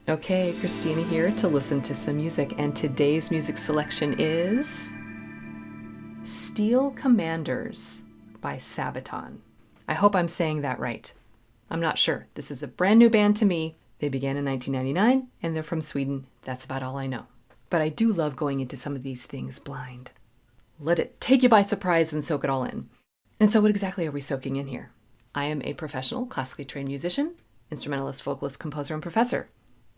Okay, Christina here to listen to some music, and today's music selection is Steel Commanders by Sabaton. I hope I'm saying that right. I'm not sure. This is a brand new band to me. They began in 1999 and they're from Sweden. That's about all I know. But I do love going into some of these things blind. Let it take you by surprise and soak it all in. And so what exactly are we soaking in here? I am a professional, classically trained musician, instrumentalist, vocalist, composer, and professor.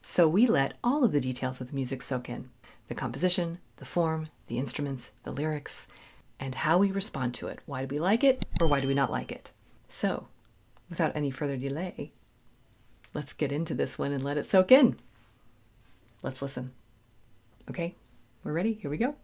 So we let all of the details of the music soak in. The composition, the form, the instruments, the lyrics, and how we respond to it. Why do we like it or why do we not like it? So, without any further delay, let's get into this one and let it soak in. Let's listen. Okay, we're ready? Here we go.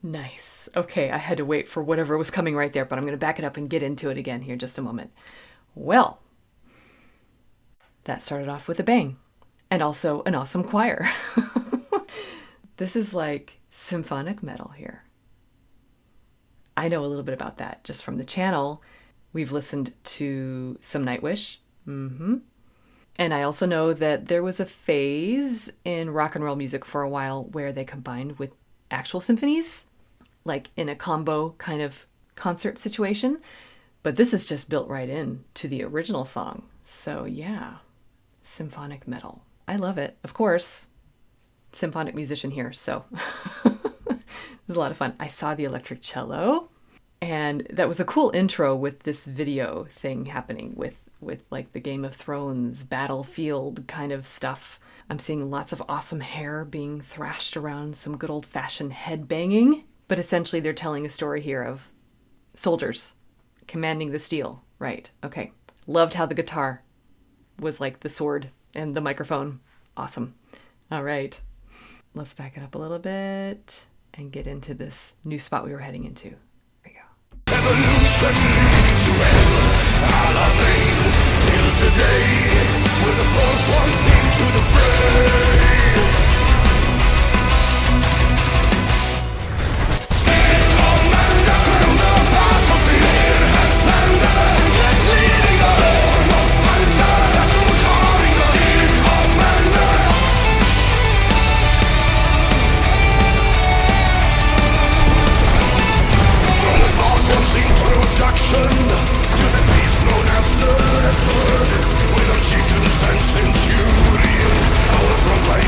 Nice. Okay, I had to wait for whatever was coming right there, but I'm going to back it up and get into it again here in just a moment. Well, that started off with a bang, and also an awesome choir. This is like symphonic metal here. I know a little bit about that just from the channel. We've listened to some Nightwish. And I also know that there was a phase in rock and roll music for a while where they combined with actual symphonies, like in a combo kind of concert situation. But this is just built right in to the original song. So yeah, symphonic metal. I love it. Of course, symphonic musician here, so it was a lot of fun. I saw the electric cello, and that was a cool intro with this video thing happening with like the Game of Thrones battlefield kind of stuff. I'm seeing lots of awesome hair being thrashed around, some good old-fashioned head banging. But essentially they're telling a story here of soldiers commanding the steel. Right, okay. Loved how the guitar was like the sword and the microphone. Awesome. All right. Let's back it up a little bit and get into this new spot we were heading into. Here we go. Evolution to hell, till today, with the first ones into the fray. To the beast known as the leopard, with our chieftains and centurions, our front line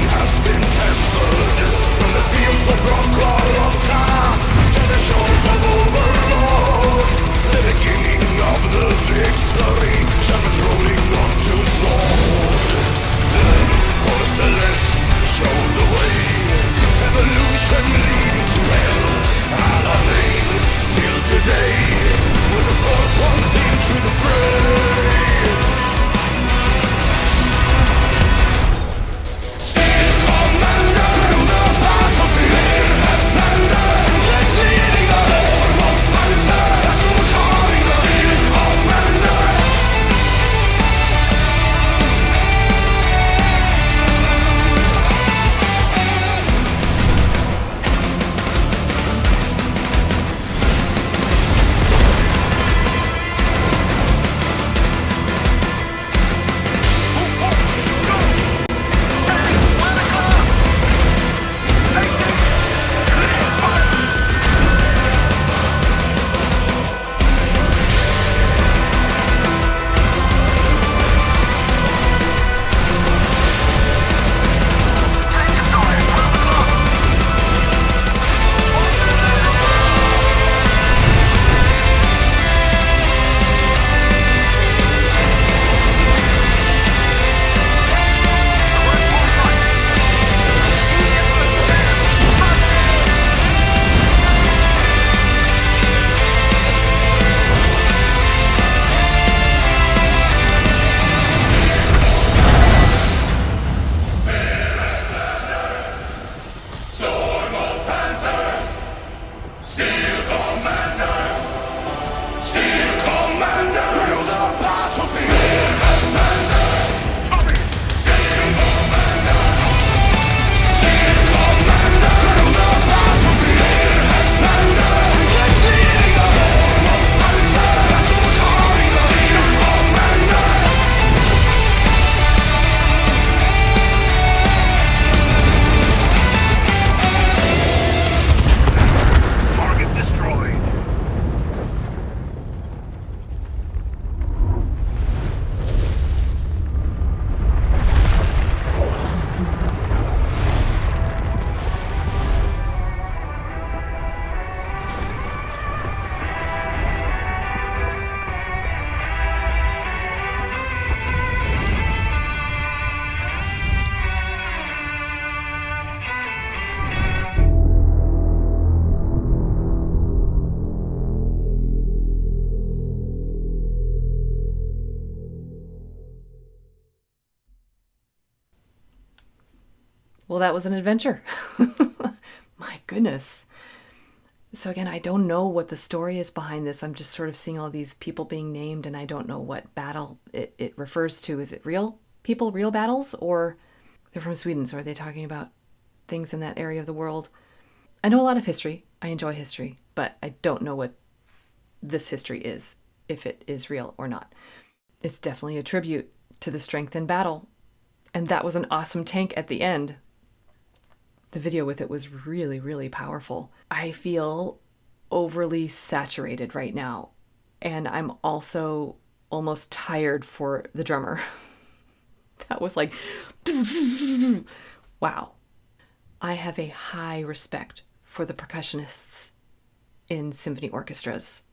Well, that was an adventure. My goodness. So again, I don't know what the story is behind this. I'm just sort of seeing all these people being named, and I don't know what battle it refers to. Is it real people, real battles, or they're from Sweden, so are they talking about things in that area of the world? I know a lot of history. I enjoy history, but I don't know what this history is, if it is real or not. It's definitely a tribute to the strength in battle. And that was an awesome tank at the end. The video with it was really, really powerful. I feel overly saturated right now. And I'm also almost tired for the drummer. That was like, wow. I have a high respect for the percussionists in symphony orchestras.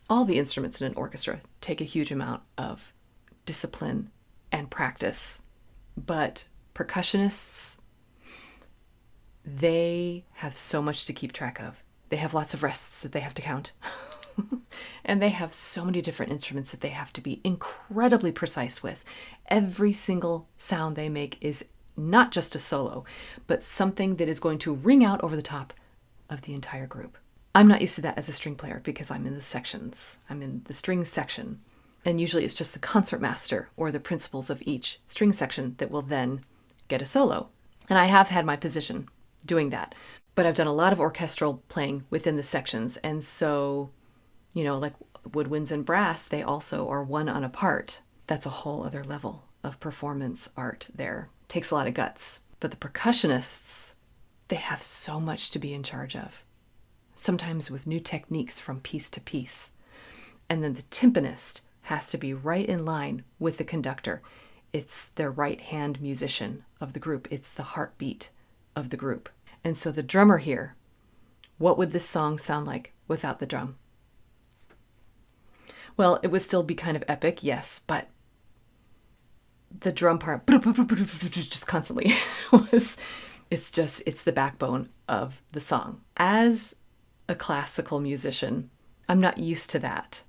All the instruments in an orchestra take a huge amount of discipline and practice. But percussionists, they have so much to keep track of. They have lots of rests that they have to count. And they have so many different instruments that they have to be incredibly precise with. Every single sound they make is not just a solo, but something that is going to ring out over the top of the entire group. I'm not used to that as a string player because I'm in the sections. I'm in the string section. And usually it's just the concertmaster or the principals of each string section that will then get a solo. And I have had my position doing that. But I've done a lot of orchestral playing within the sections. And so, like woodwinds and brass, they also are one on a part. That's a whole other level of performance art there. Takes a lot of guts. But the percussionists, they have so much to be in charge of. Sometimes with new techniques from piece to piece. And then the timpanist has to be right in line with the conductor. It's their right-hand musician of the group. It's the heartbeat of the group. And so the drummer here, what would this song sound like without the drum? Well, it would still be kind of epic, yes, but the drum part, just constantly, it's the backbone of the song. As a classical musician, I'm not used to that.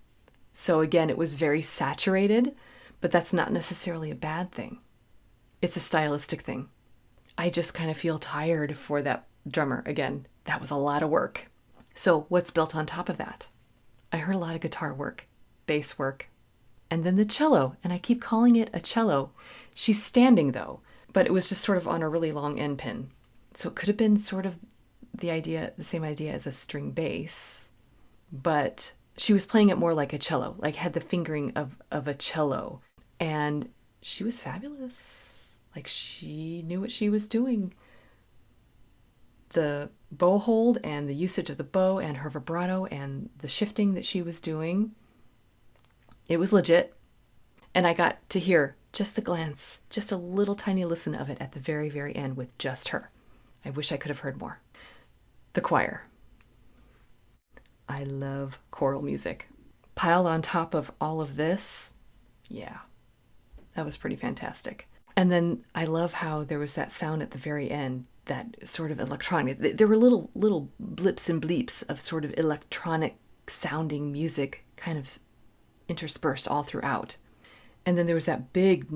So again, it was very saturated, but that's not necessarily a bad thing. It's a stylistic thing. I just kind of feel tired for that drummer. Again, that was a lot of work. So what's built on top of that? I heard a lot of guitar work, bass work, and then the cello. And I keep calling it a cello. She's standing though, but it was just sort of on a really long end pin. So it could have been sort of the same idea as a string bass, but she was playing it more like a cello, like had the fingering of a cello. And she was fabulous. Like she knew what she was doing. The bow hold and the usage of the bow and her vibrato and the shifting that she was doing, it was legit. And I got to hear just a glance, just a little tiny listen of it at the very, very end with just her. I wish I could have heard more. The choir. I love choral music. Piled on top of all of this, yeah, that was pretty fantastic. And then I love how there was that sound at the very end, that sort of electronic. There were little blips and bleeps of sort of electronic sounding music kind of interspersed all throughout. And then there was that big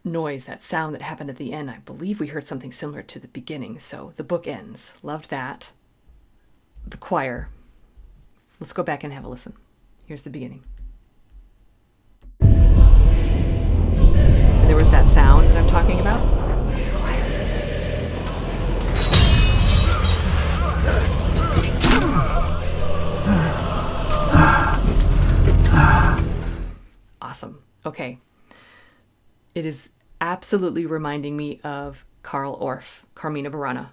noise, that sound that happened at the end. I believe we heard something similar to the beginning. So the book ends. Loved that. The choir. Let's go back and have a listen. Here's the beginning. And there was that sound that I'm talking about. The choir. Awesome. Okay. It is absolutely reminding me of Karl Orff, Carmina Burana.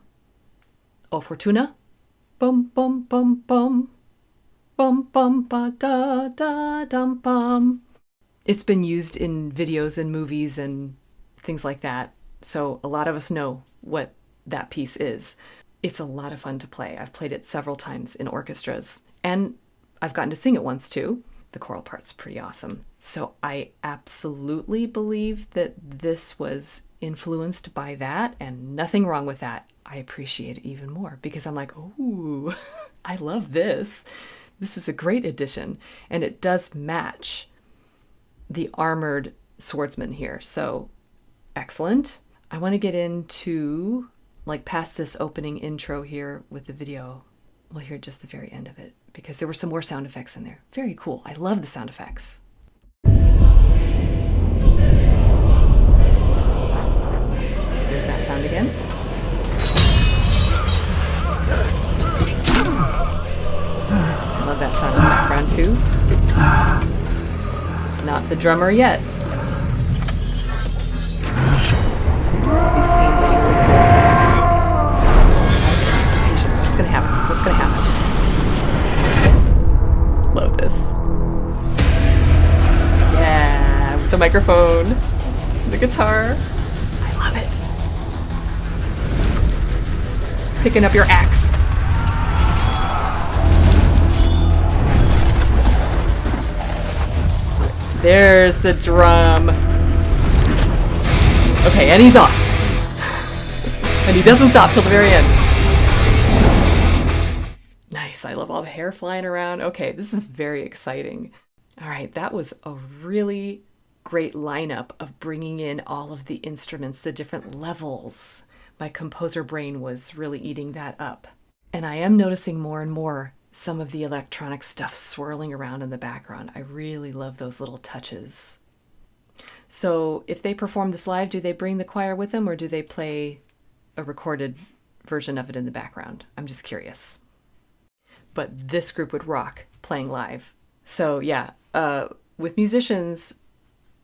O Fortuna. Bum, bum, bum, bum. Bum, bum, ba, da, da, dum, bum. It's been used in videos and movies and things like that. So a lot of us know what that piece is. It's a lot of fun to play. I've played it several times in orchestras. And I've gotten to sing it once too. The choral part's pretty awesome. So I absolutely believe that this was influenced by that, and nothing wrong with that. I appreciate it even more because I'm like, ooh, I love this. This is a great addition, and it does match the armored swordsman here. So excellent. I want to get into past this opening intro here with the video. We'll hear just the very end of it because there were some more sound effects in there. Very cool. I love the sound effects. There's that sound again. I love that sound in the background too. It's not the drummer yet. These scenes are really cool. Anticipation. What's going to happen? What's going to happen? Love this. Yeah, with the microphone, the guitar. I love it. Picking up your axe. There's the drum. Okay, and he's off. And he doesn't stop till the very end. Nice, I love all the hair flying around. Okay, this is very exciting. All right, that was a really great lineup of bringing in all of the instruments, the different levels. My composer brain was really eating that up. And I am noticing more and more some of the electronic stuff swirling around in the background. I really love those little touches. So if they perform this live, do they bring the choir with them or do they play a recorded version of it in the background? I'm just curious. But this group would rock playing live. So yeah, with musicians,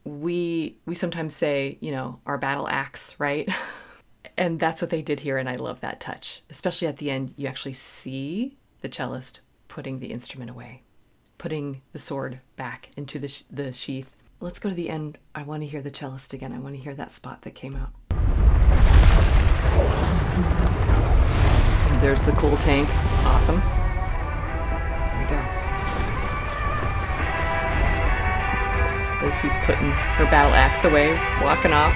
we sometimes say, our battle axe, right? And that's what they did here, and I love that touch. Especially at the end, you actually see the cellist putting the instrument away, putting the sword back into the sheath. Let's go to the end. I want to hear the cellist again. I want to hear that spot that came out. And there's the cool tank. Awesome. There we go. As she's putting her battle axe away, walking off.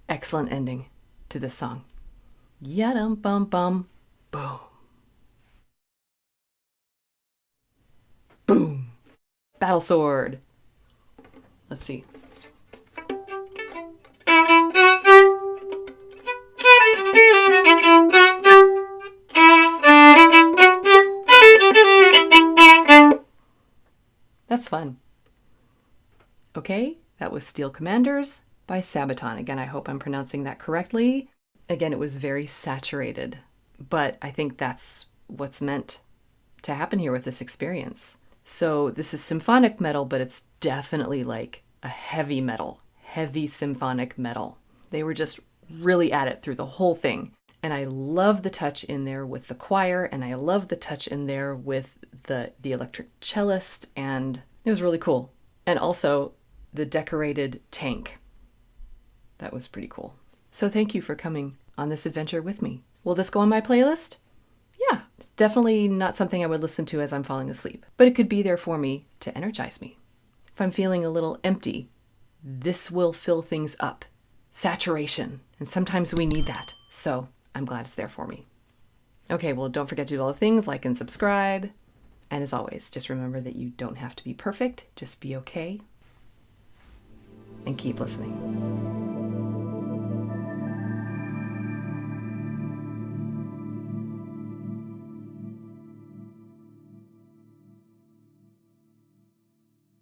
Excellent ending to this song. Yadum bum bum boom. Boom. Battle sword. Let's see. That's fun. Okay, that was Steel Commanders by Sabaton. Again, I hope I'm pronouncing that correctly. Again, it was very saturated, but I think that's what's meant to happen here with this experience. So this is symphonic metal, but it's definitely like a heavy metal, heavy symphonic metal. They were just really at it through the whole thing. And I love the touch in there with the choir, and I love the touch in there with the electric cellist, and it was really cool. And also the decorated tank. That was pretty cool. So thank you for coming on this adventure with me. Will this go on my playlist? Yeah, it's definitely not something I would listen to as I'm falling asleep, but it could be there for me to energize me. If I'm feeling a little empty, this will fill things up. Saturation. And sometimes we need that. So I'm glad it's there for me. Okay, well, don't forget to do all the things, like and subscribe, And as always, just remember that you don't have to be perfect. Just be okay and keep listening.